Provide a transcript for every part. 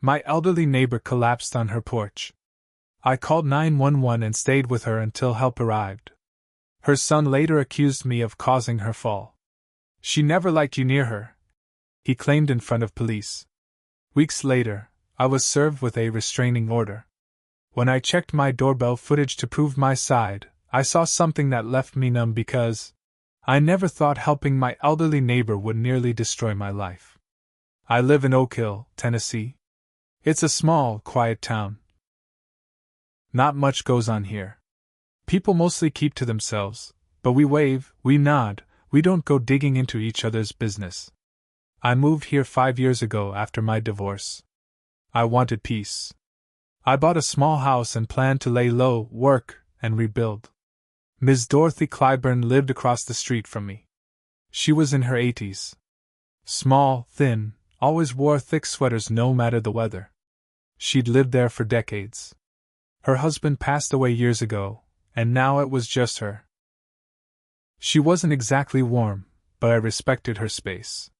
My elderly neighbor collapsed on her porch. I called 911 and stayed with her until help arrived. Her son later accused me of causing her fall. She never liked you near her, he claimed in front of police. Weeks later, I was served with a restraining order. When I checked my doorbell footage to prove my side, I saw something that left me numb because I never thought helping my elderly neighbor would nearly destroy my life. I live in Oak Hill, Tennessee. It's a small, quiet town. Not much goes on here. People mostly keep to themselves, but we wave, we nod, we don't go digging into each other's business. I moved here 5 years ago after my divorce. I wanted peace. I bought a small house and planned to lay low, work, and rebuild. Ms. Dorothy Clyburn lived across the street from me. She was in her 80s. Small, thin, always wore thick sweaters no matter the weather. She'd lived there for decades. Her husband passed away years ago, and now it was just her. She wasn't exactly warm, but I respected her space.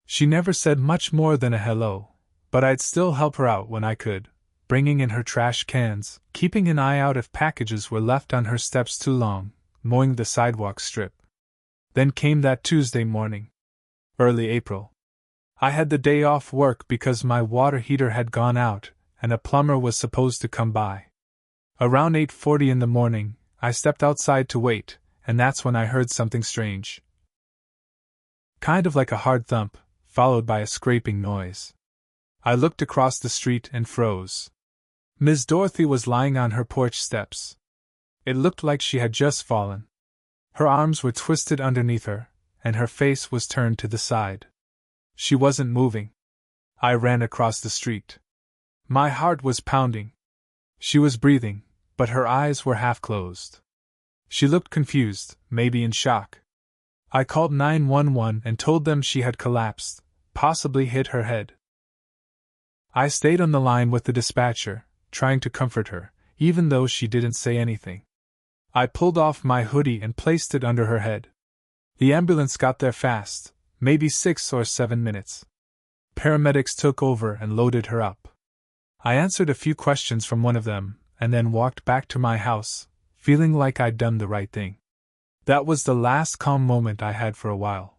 She never said much more than a hello, but I'd still help her out when I could, bringing in her trash cans, keeping an eye out if packages were left on her steps too long, mowing the sidewalk strip. Then came that Tuesday morning. Early April. I had the day off work because my water heater had gone out, and a plumber was supposed to come by. Around 8:40 in the morning, I stepped outside to wait, and that's when I heard something strange. Kind of like a hard thump, followed by a scraping noise. I looked across the street and froze. Ms. Dorothy was lying on her porch steps. It looked like she had just fallen. Her arms were twisted underneath her, and her face was turned to the side. She wasn't moving. I ran across the street. My heart was pounding. She was breathing, but her eyes were half closed. She looked confused, maybe in shock. I called 911 and told them she had collapsed, possibly hit her head. I stayed on the line with the dispatcher, trying to comfort her, even though she didn't say anything. I pulled off my hoodie and placed it under her head. The ambulance got there fast, maybe 6 or 7 minutes. Paramedics took over and loaded her up. I answered a few questions from one of them, and then walked back to my house, feeling like I'd done the right thing. That was the last calm moment I had for a while.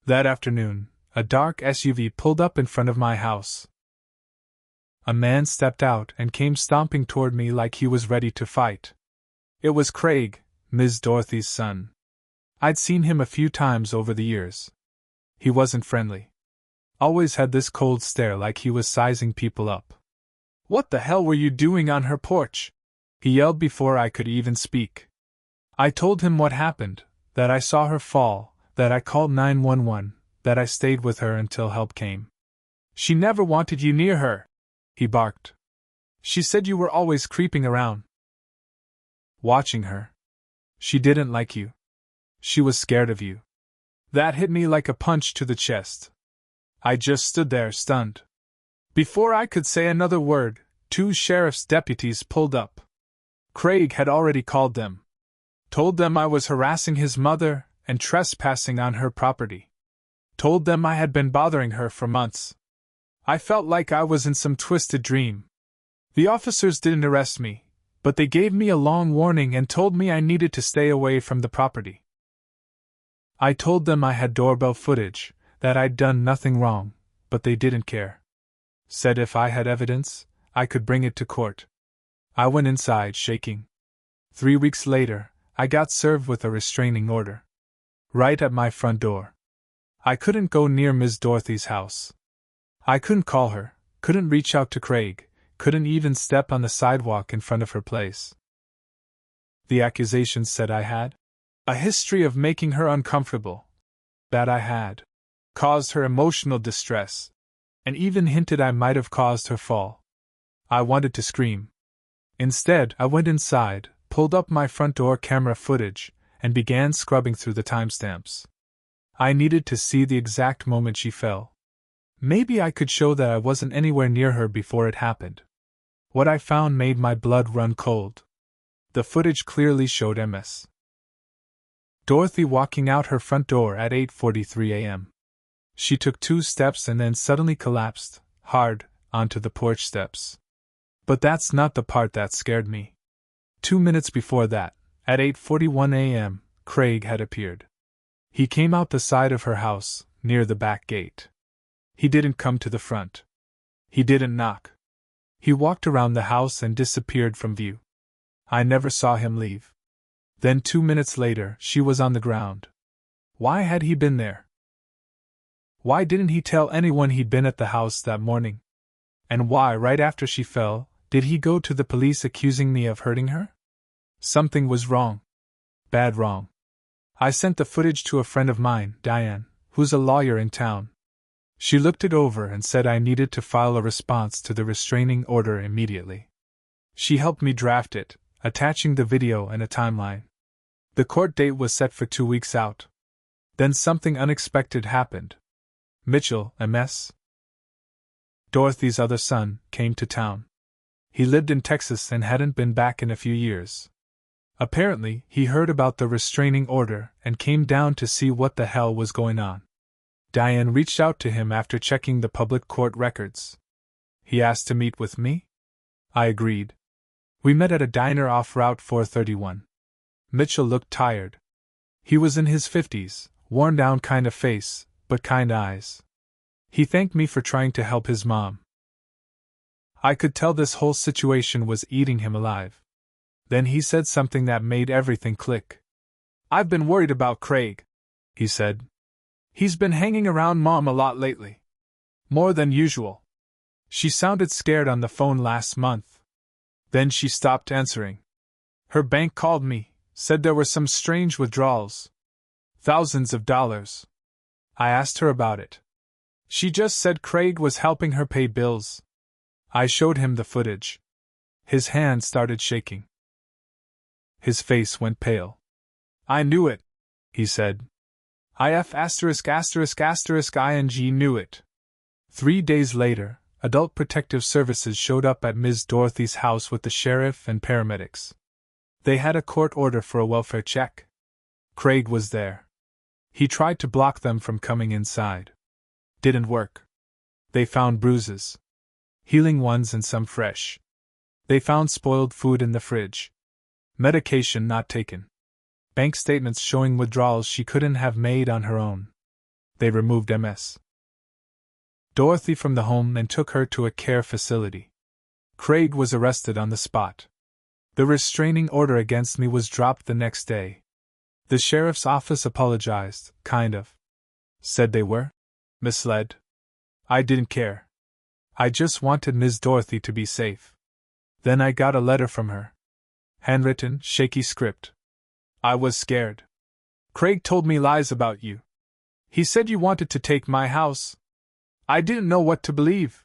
That afternoon, a dark SUV pulled up in front of my house. A man stepped out and came stomping toward me like he was ready to fight. It was Craig, Ms. Dorothy's son. I'd seen him a few times over the years. He wasn't friendly. Always had this cold stare like he was sizing people up. "What the hell were you doing on her porch?" he yelled before I could even speak. I told him what happened, that I saw her fall, that I called 911, that I stayed with her until help came. "She never wanted you near her," he barked. "She said you were always creeping around, watching her. She didn't like you. She was scared of you." That hit me like a punch to the chest. I just stood there, stunned. Before I could say another word, 2 sheriff's deputies pulled up. Craig had already called them. Told them I was harassing his mother and trespassing on her property. Told them I had been bothering her for months. I felt like I was in some twisted dream. The officers didn't arrest me, but they gave me a long warning and told me I needed to stay away from the property. I told them I had doorbell footage, that I'd done nothing wrong, but they didn't care. Said if I had evidence, I could bring it to court. I went inside, shaking. 3 weeks later, I got served with a restraining order. Right at my front door. I couldn't go near Ms. Dorothy's house. I couldn't call her, couldn't reach out to Craig, couldn't even step on the sidewalk in front of her place. The accusations said I had a history of making her uncomfortable, that I had caused her emotional distress, and even hinted I might have caused her fall. I wanted to scream. Instead, I went inside, pulled up my front door camera footage, and began scrubbing through the timestamps. I needed to see the exact moment she fell. Maybe I could show that I wasn't anywhere near her before it happened. What I found made my blood run cold. The footage clearly showed Ms. Dorothy walking out her front door at 8:43 a.m. She took 2 steps and then suddenly collapsed, hard, onto the porch steps. But that's not the part that scared me. 2 minutes before that, at 8:41 a.m., Craig had appeared. He came out the side of her house, near the back gate. He didn't come to the front. He didn't knock. He walked around the house and disappeared from view. I never saw him leave. Then 2 minutes later, she was on the ground. Why had he been there? Why didn't he tell anyone he'd been at the house that morning? And why, right after she fell, did he go to the police accusing me of hurting her? Something was wrong. Bad wrong. I sent the footage to a friend of mine, Diane, who's a lawyer in town. She looked it over and said I needed to file a response to the restraining order immediately. She helped me draft it, attaching the video and a timeline. The court date was set for 2 weeks out. Then something unexpected happened. Mitchell, MS. Dorothy's other son, came to town. He lived in Texas and hadn't been back in a few years. Apparently, he heard about the restraining order and came down to see what the hell was going on. Diane reached out to him after checking the public court records. He asked to meet with me? I agreed. We met at a diner off Route 431. Mitchell looked tired. He was in his 50s, worn down kind of face, but kind eyes. He thanked me for trying to help his mom. I could tell this whole situation was eating him alive. Then he said something that made everything click. I've been worried about Craig, he said. He's been hanging around Mom a lot lately. More than usual. She sounded scared on the phone last month. Then she stopped answering. Her bank called me, said there were some strange withdrawals. Thousands of dollars. I asked her about it. She just said Craig was helping her pay bills. I showed him the footage. His hand started shaking. His face went pale. I knew it, he said. IF*****ing knew it. 3 days later, Adult Protective Services showed up at Ms. Dorothy's house with the sheriff and paramedics. They had a court order for a welfare check. Craig was there. He tried to block them from coming inside. Didn't work. They found bruises. Healing ones and some fresh. They found spoiled food in the fridge. Medication not taken. Bank statements showing withdrawals she couldn't have made on her own. They removed MS. Dorothy from the home and took her to a care facility. Craig was arrested on the spot. The restraining order against me was dropped the next day. The sheriff's office apologized, kind of. Said they were misled. I didn't care. I just wanted Ms. Dorothy to be safe. Then I got a letter from her. Handwritten, shaky script. I was scared. Craig told me lies about you. He said you wanted to take my house. I didn't know what to believe.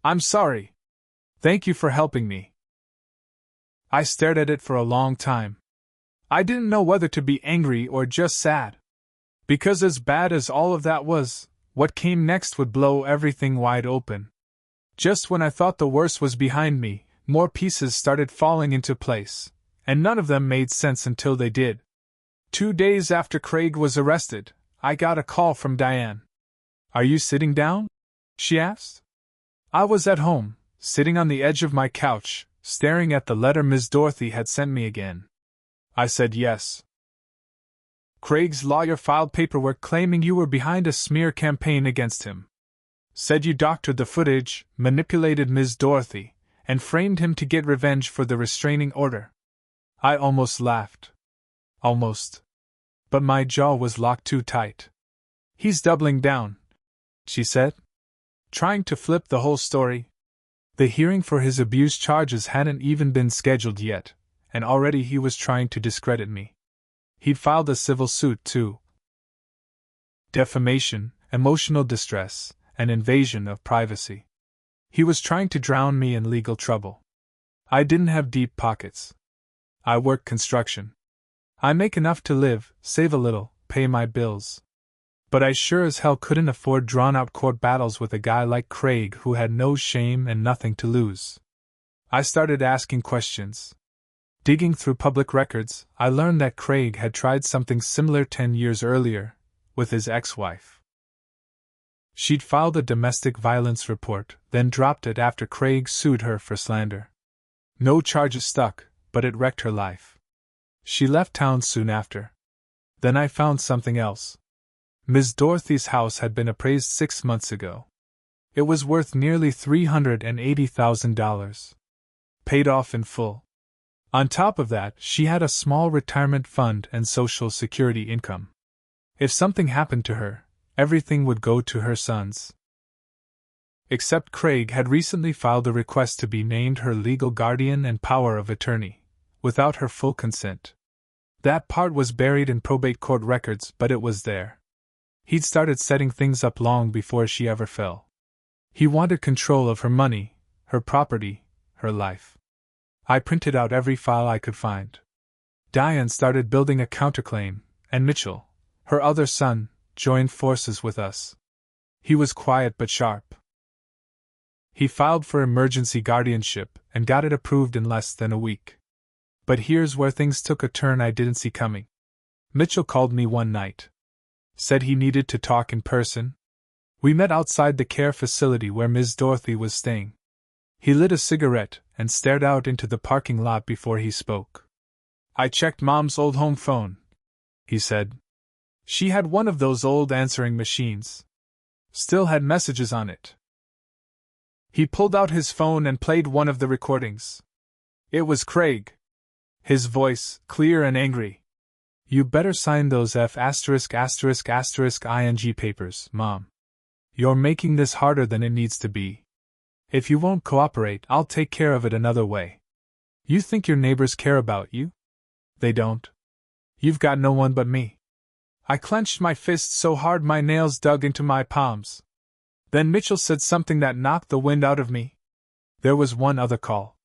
I'm sorry. Thank you for helping me. I stared at it for a long time. I didn't know whether to be angry or just sad. Because as bad as all of that was, what came next would blow everything wide open. Just when I thought the worst was behind me, more pieces started falling into place, and none of them made sense until they did. 2 days after Craig was arrested, I got a call from Diane. Are you sitting down? She asked. I was at home, sitting on the edge of my couch, staring at the letter Ms. Dorothy had sent me again. I said yes. Craig's lawyer filed paperwork claiming you were behind a smear campaign against him. Said you doctored the footage, manipulated Ms. Dorothy, and framed him to get revenge for the restraining order. I almost laughed. Almost. But my jaw was locked too tight. He's doubling down, she said. Trying to flip the whole story. The hearing for his abuse charges hadn't even been scheduled yet, and already he was trying to discredit me. He'd filed a civil suit too. Defamation, emotional distress, and invasion of privacy. He was trying to drown me in legal trouble. I didn't have deep pockets. I work construction. I make enough to live, save a little, pay my bills. But I sure as hell couldn't afford drawn-out court battles with a guy like Craig who had no shame and nothing to lose. I started asking questions. Digging through public records, I learned that Craig had tried something similar 10 years earlier, with his ex-wife. She'd filed a domestic violence report, then dropped it after Craig sued her for slander. No charges stuck, but it wrecked her life. She left town soon after. Then I found something else. Ms. Dorothy's house had been appraised 6 months ago. It was worth nearly $380,000. Paid off in full. On top of that, she had a small retirement fund and Social Security income. If something happened to her, everything would go to her sons. Except Craig had recently filed a request to be named her legal guardian and power of attorney, without her full consent. That part was buried in probate court records, but it was there. He'd started setting things up long before she ever fell. He wanted control of her money, her property, her life. I printed out every file I could find. Diane started building a counterclaim, and Mitchell, her other son, joined forces with us. He was quiet but sharp. He filed for emergency guardianship and got it approved in less than a week. But here's where things took a turn I didn't see coming. Mitchell called me one night. Said he needed to talk in person. We met outside the care facility where Ms. Dorothy was staying. He lit a cigarette and stared out into the parking lot before he spoke. "I checked Mom's old home phone," he said. "She had one of those old answering machines. Still had messages on it." He pulled out his phone and played one of the recordings. It was Craig. His voice, clear and angry. "You better sign those F******ing papers, Mom. You're making this harder than it needs to be. If you won't cooperate, I'll take care of it another way. You think your neighbors care about you? They don't. You've got no one but me." I clenched my fist so hard my nails dug into my palms. Then Mitchell said something that knocked the wind out of me. There was one other call.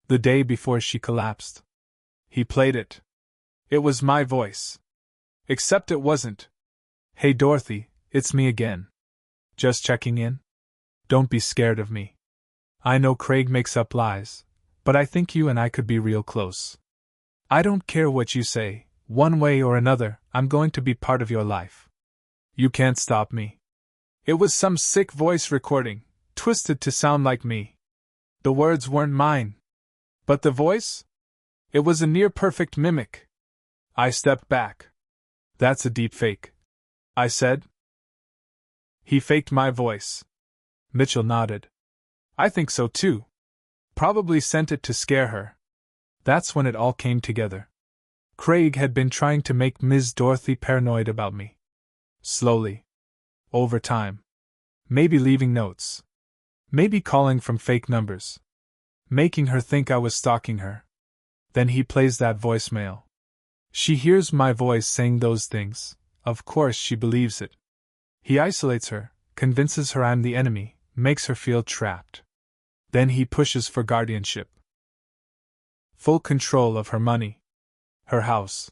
The day before she collapsed. He played it. It was my voice. Except it wasn't. "Hey Dorothy, it's me again. Just checking in. Don't be scared of me. I know Craig makes up lies, but I think you and I could be real close. I don't care what you say, one way or another, I'm going to be part of your life. You can't stop me." It was some sick voice recording, twisted to sound like me. The words weren't mine. But the voice? It was a near-perfect mimic. I stepped back. "That's a deep fake," I said. "He faked my voice." Mitchell nodded. "I think so too. Probably sent it to scare her." That's when it all came together. Craig had been trying to make Ms. Dorothy paranoid about me. Slowly. Over time. Maybe leaving notes. Maybe calling from fake numbers. Making her think I was stalking her. Then he plays that voicemail. She hears my voice saying those things. Of course she believes it. He isolates her, convinces her I'm the enemy, makes her feel trapped. Then he pushes for guardianship. Full control of her money. Her house.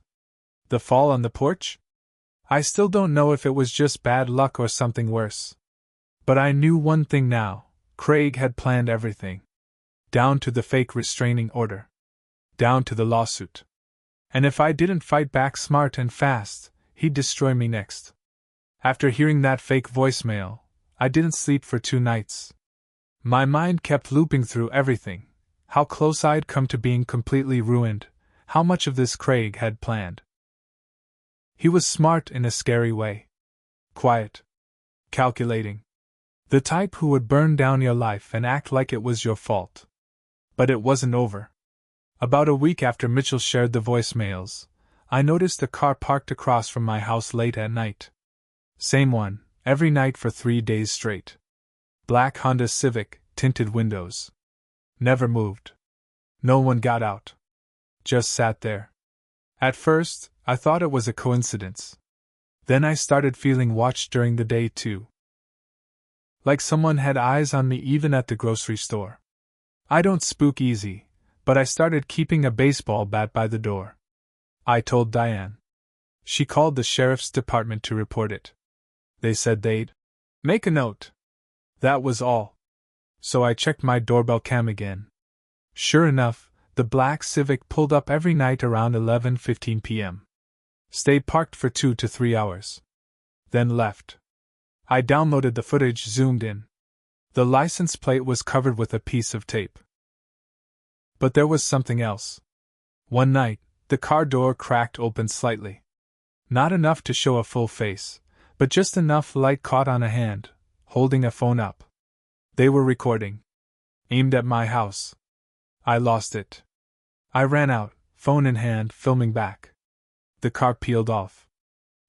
The fall on the porch? I still don't know if it was just bad luck or something worse. But I knew one thing now. Craig had planned everything. Down to the fake restraining order. Down to the lawsuit. And if I didn't fight back smart and fast, he'd destroy me next. After hearing that fake voicemail, I didn't sleep for 2 nights. My mind kept looping through everything. How close I'd come to being completely ruined. How much of this Craig had planned. He was smart in a scary way. Quiet. Calculating. The type who would burn down your life and act like it was your fault. But it wasn't over. About a week after Mitchell shared the voicemails, I noticed a car parked across from my house late at night. Same one, every night for 3 days straight. Black Honda Civic, tinted windows. Never moved. No one got out. Just sat there. At first, I thought it was a coincidence. Then I started feeling watched during the day too. Like someone had eyes on me even at the grocery store. I don't spook easy, but I started keeping a baseball bat by the door. I told Diane. She called the sheriff's department to report it. They said they'd make a note. That was all. So I checked my doorbell cam again. Sure enough, the black Civic pulled up every night around 11:15 p.m. Stayed parked for 2 to 3 hours. Then left. I downloaded the footage, zoomed in. The license plate was covered with a piece of tape. But there was something else. One night, the car door cracked open slightly. Not enough to show a full face, but just enough light caught on a hand, holding a phone up. They were recording. Aimed at my house. I lost it. I ran out, phone in hand, filming back. The car peeled off.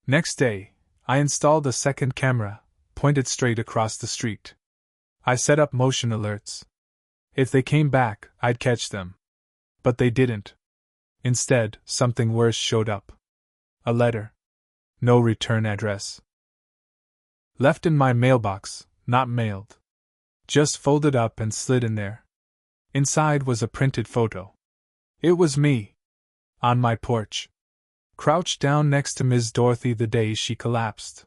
Next day, I installed a second camera, pointed straight across the street. I set up motion alerts. If they came back, I'd catch them. But they didn't. Instead, something worse showed up. A letter. No return address. Left in my mailbox, not mailed. Just folded up and slid in there. Inside was a printed photo. It was me. On my porch. Crouched down next to Ms. Dorothy the day she collapsed.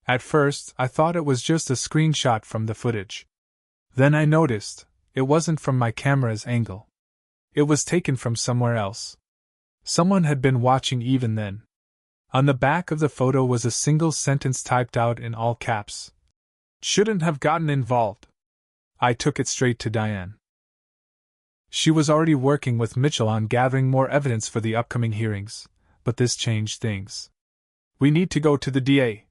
At first, I thought it was just a screenshot from the footage. Then I noticed, it wasn't from my camera's angle. It was taken from somewhere else. Someone had been watching even then. On the back of the photo was a single sentence typed out in all caps. Shouldn't have gotten involved. I took it straight to Diane. She was already working with Mitchell on gathering more evidence for the upcoming hearings, but this changed things. We need to go to the DA,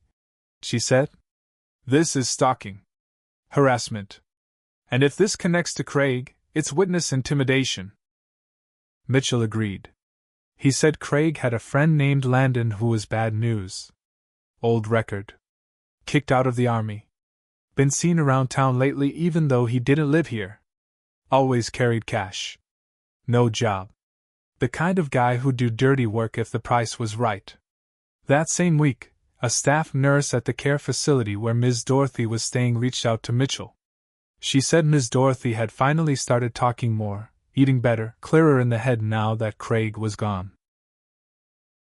she said. This is stalking. Harassment. And if this connects to Craig, it's witness intimidation. Mitchell agreed. He said Craig had a friend named Landon who was bad news. Old record. Kicked out of the army. Been seen around town lately even though he didn't live here. Always carried cash. No job. The kind of guy who'd do dirty work if the price was right. That same week, a staff nurse at the care facility where Ms. Dorothy was staying reached out to Mitchell. She said Ms. Dorothy had finally started talking more, eating better, clearer in the head now that Craig was gone.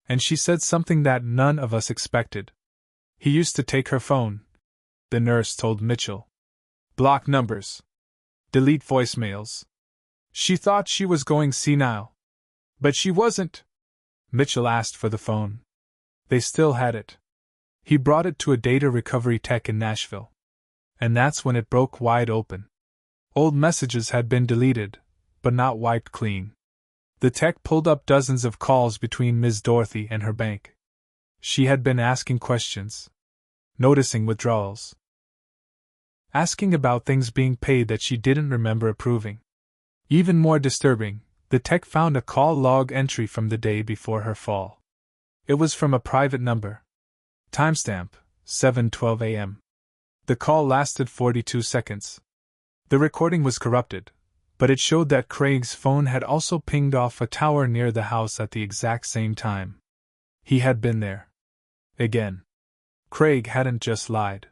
And she said something that none of us expected. He used to take her phone, the nurse told Mitchell. Block numbers. Delete voicemails. She thought she was going senile. But she wasn't. Mitchell asked for the phone. They still had it. He brought it to a data recovery tech in Nashville. And that's when it broke wide open. Old messages had been deleted, but not wiped clean. The tech pulled up dozens of calls between Ms. Dorothy and her bank. She had been asking questions. Noticing withdrawals. Asking about things being paid that she didn't remember approving. Even more disturbing, the tech found a call log entry from the day before her fall. It was from a private number. Timestamp, 7:12 a.m. The call lasted 42 seconds. The recording was corrupted, but it showed that Craig's phone had also pinged off a tower near the house at the exact same time. He had been there. Again. Craig hadn't just lied.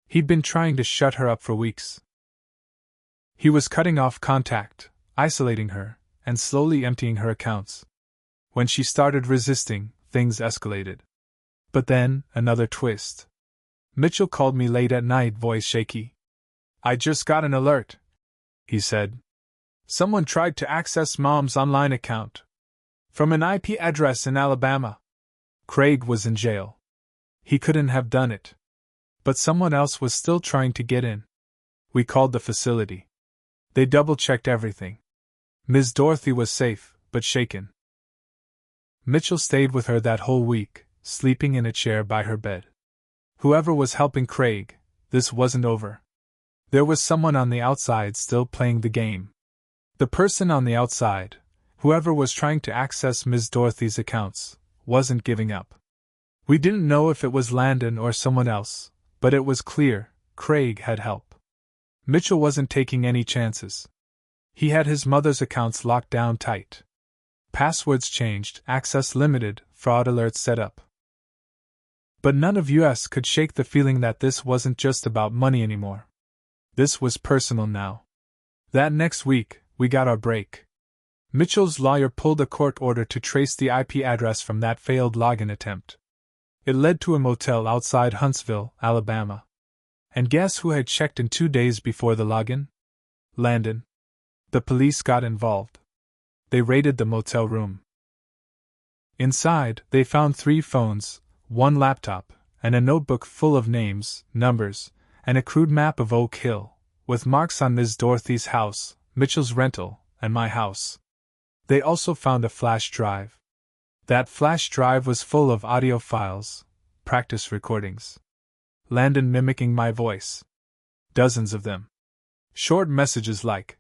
He'd been trying to shut her up for weeks. He was cutting off contact, isolating her, and slowly emptying her accounts. When she started resisting, things escalated. But then, another twist. Mitchell called me late at night, voice shaky. I just got an alert, he said. Someone tried to access Mom's online account. From an IP address in Alabama. Craig was in jail. He couldn't have done it. But someone else was still trying to get in. We called the facility. They double-checked everything. Ms. Dorothy was safe, but shaken. Mitchell stayed with her that whole week, sleeping in a chair by her bed. Whoever was helping Craig, this wasn't over. There was someone on the outside still playing the game. The person on the outside, whoever was trying to access Ms. Dorothy's accounts, wasn't giving up. We didn't know if it was Landon or someone else, but it was clear Craig had help. Mitchell wasn't taking any chances. He had his mother's accounts locked down tight. Passwords changed, access limited, fraud alerts set up. But none of us could shake the feeling that this wasn't just about money anymore. This was personal now. That next week, we got our break. Mitchell's lawyer pulled a court order to trace the IP address from that failed login attempt. It led to a motel outside Huntsville, Alabama. And guess who had checked in 2 days before the login? Landon. The police got involved. They raided the motel room. Inside, they found 3 phones, 1 laptop, and a notebook full of names, numbers, and a crude map of Oak Hill, with marks on Ms. Dorothy's house, Mitchell's rental, and my house. They also found a flash drive. That flash drive was full of audio files, practice recordings. Landon mimicking my voice. Dozens of them. Short messages like,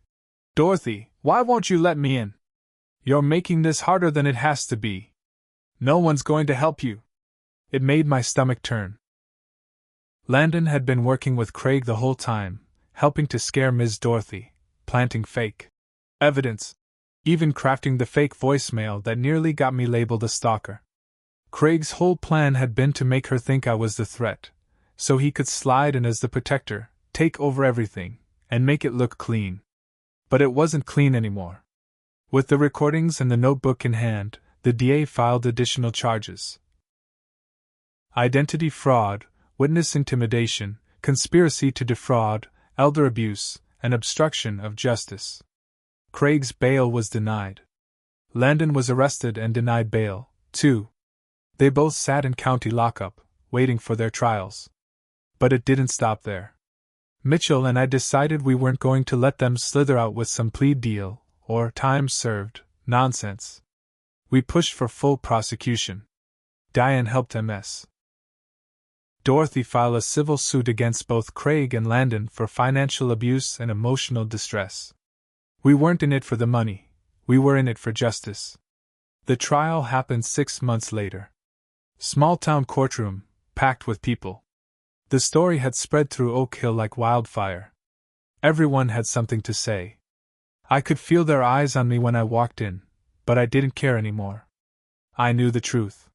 "Dorothy, why won't you let me in? You're making this harder than it has to be. No one's going to help you." It made my stomach turn. Landon had been working with Craig the whole time, helping to scare Ms. Dorothy, planting fake evidence, even crafting the fake voicemail that nearly got me labeled a stalker. Craig's whole plan had been to make her think I was the threat, so he could slide in as the protector, take over everything, and make it look clean. But it wasn't clean anymore. With the recordings and the notebook in hand, the DA filed additional charges. Identity fraud, witness intimidation, conspiracy to defraud, elder abuse, and obstruction of justice. Craig's bail was denied. Landon was arrested and denied bail, too. They both sat in county lockup, waiting for their trials. But it didn't stop there. Mitchell and I decided we weren't going to let them slither out with some plea deal, or time served, nonsense. We pushed for full prosecution. Diane helped Ms. Dorothy file a civil suit against both Craig and Landon for financial abuse and emotional distress. We weren't in it for the money, we were in it for justice. The trial happened 6 months later. Small-town courtroom, packed with people. The story had spread through Oak Hill like wildfire. Everyone had something to say. I could feel their eyes on me when I walked in, but I didn't care anymore. I knew the truth.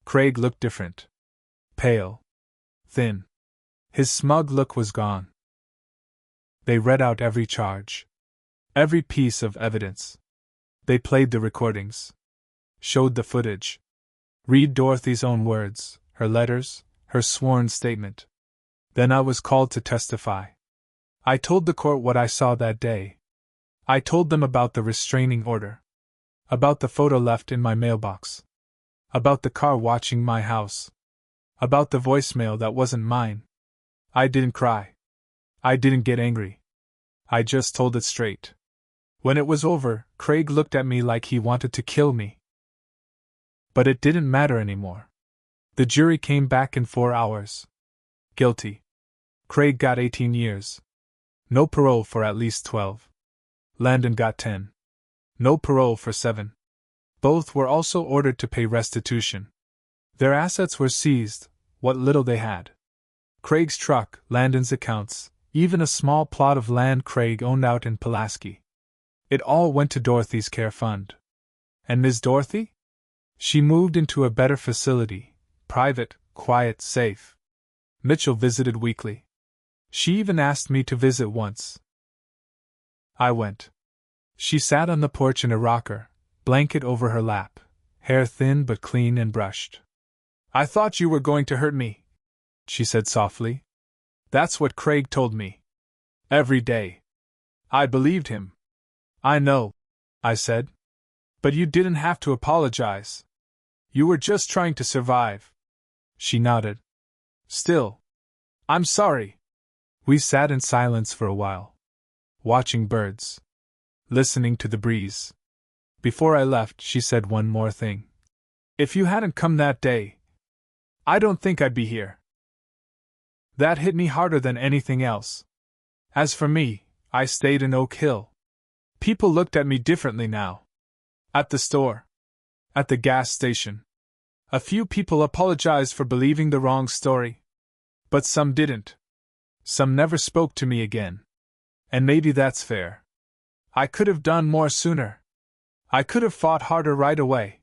Craig looked different. Pale. Thin. His smug look was gone. They read out every charge. Every piece of evidence. They played the recordings. Showed the footage. Read Dorothy's own words, her letters, her sworn statement. Then I was called to testify. I told the court what I saw that day. I told them about the restraining order. About the photo left in my mailbox. About the car watching my house. About the voicemail that wasn't mine. I didn't cry. I didn't get angry. I just told it straight. When it was over, Craig looked at me like he wanted to kill me. But it didn't matter anymore. The jury came back in 4 hours. Guilty. Craig got 18 years. No parole for at least 12. Landon got 10. No parole for 7. Both were also ordered to pay restitution. Their assets were seized, what little they had. Craig's truck, Landon's accounts, even a small plot of land Craig owned out in Pulaski. It all went to Dorothy's care fund. And Ms. Dorothy? She moved into a better facility, private, quiet, safe. Mitchell visited weekly. She even asked me to visit once. I went. She sat on the porch in a rocker, blanket over her lap, hair thin but clean and brushed. "I thought you were going to hurt me," she said softly. "That's what Craig told me. Every day. I believed him." "I know," I said. "But you didn't have to apologize. You were just trying to survive." She nodded. "Still, I'm sorry." We sat in silence for a while, watching birds, listening to the breeze. Before I left, she said one more thing. "If you hadn't come that day, I don't think I'd be here." That hit me harder than anything else. As for me, I stayed in Oak Hill. People looked at me differently now. At the store. At the gas station. A few people apologized for believing the wrong story. But some didn't. Some never spoke to me again. And maybe that's fair. I could have done more sooner. I could have fought harder right away.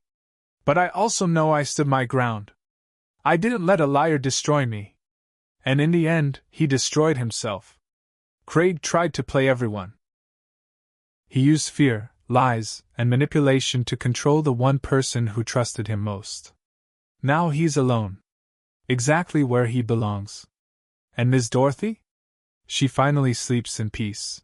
But I also know I stood my ground. I didn't let a liar destroy me. And in the end, he destroyed himself. Craig tried to play everyone. He used fear, lies, and manipulation to control the one person who trusted him most. Now he's alone. Exactly where he belongs. And Ms. Dorothy? She finally sleeps in peace.